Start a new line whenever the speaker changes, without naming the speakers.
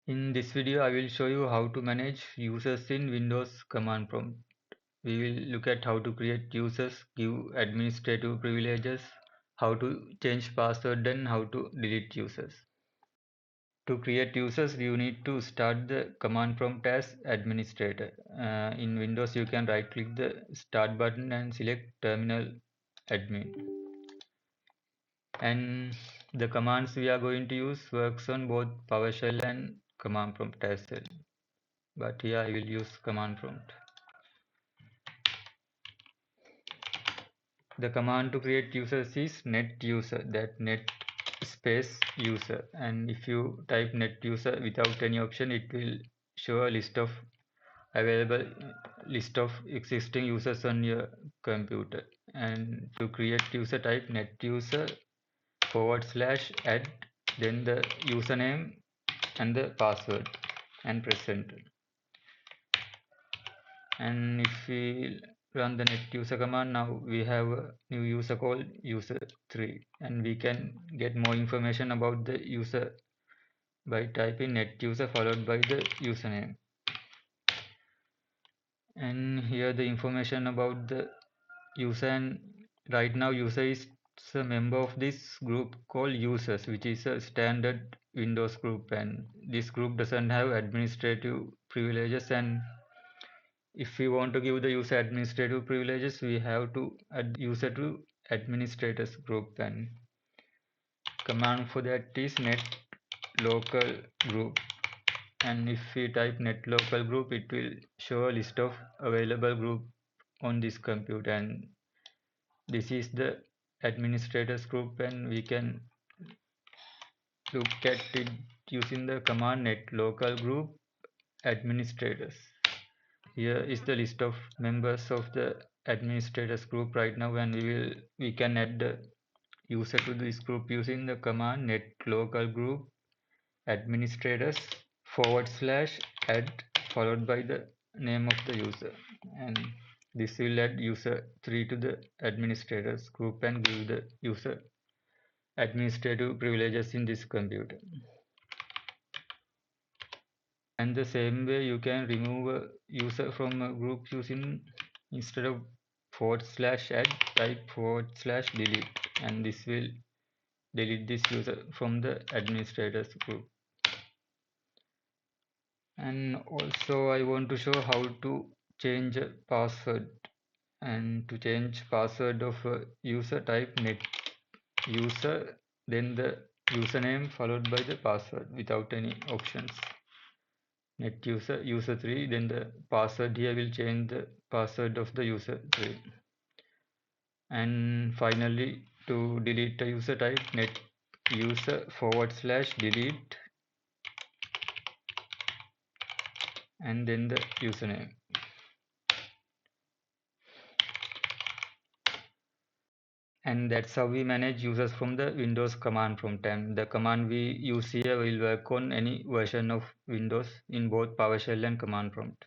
In this video, I will show you how to manage users in Windows Command Prompt. We will look at how to create users, give administrative privileges, how to change password, and how to delete users. To create users, you need to start the command prompt as administrator. In Windows, you can right click the start button and select terminal admin. And the commands we are going to use works on both PowerShell and command prompt as well. But here I will use command prompt. The command to create users is net user, that net space user, and if you type net user without any option, it will show a list of available list of existing users on your computer. And to create user, type net user / add, then the username and the password, and press enter. And if we run the net user command, now we have a new user called user3, and we can get more information about the user by typing net user followed by the username. And here the information about the user, and right now user is a member of this group called users, which is a standard Windows group, and this group doesn't have administrative privileges. And if we want to give the user administrative privileges, we have to add user to administrators group, and command for that is net local group. And if we type net local group, it will show a list of available group on this computer, and this is the administrators group, and we can look at it using the command net local group administrators. Here is the list of members of the administrators group right now, and we can add the user to this group using the command net local group administrators / add followed by the name of the user, and this will add user3 to the administrators group and give the user administrative privileges in this computer. And the same way you can remove a user from a group using, instead of / add, type / delete, and this will delete this user from the administrators group. And also I want to show how to change a password. And to change password of a user, type net user, then the username followed by the password without any options. Net user3, then the password here will change the password of the user3. And finally, to delete a user, type net user / delete, and then the username. And that's how we manage users from the Windows command prompt. And the command we use here will work on any version of Windows in both PowerShell and command prompt.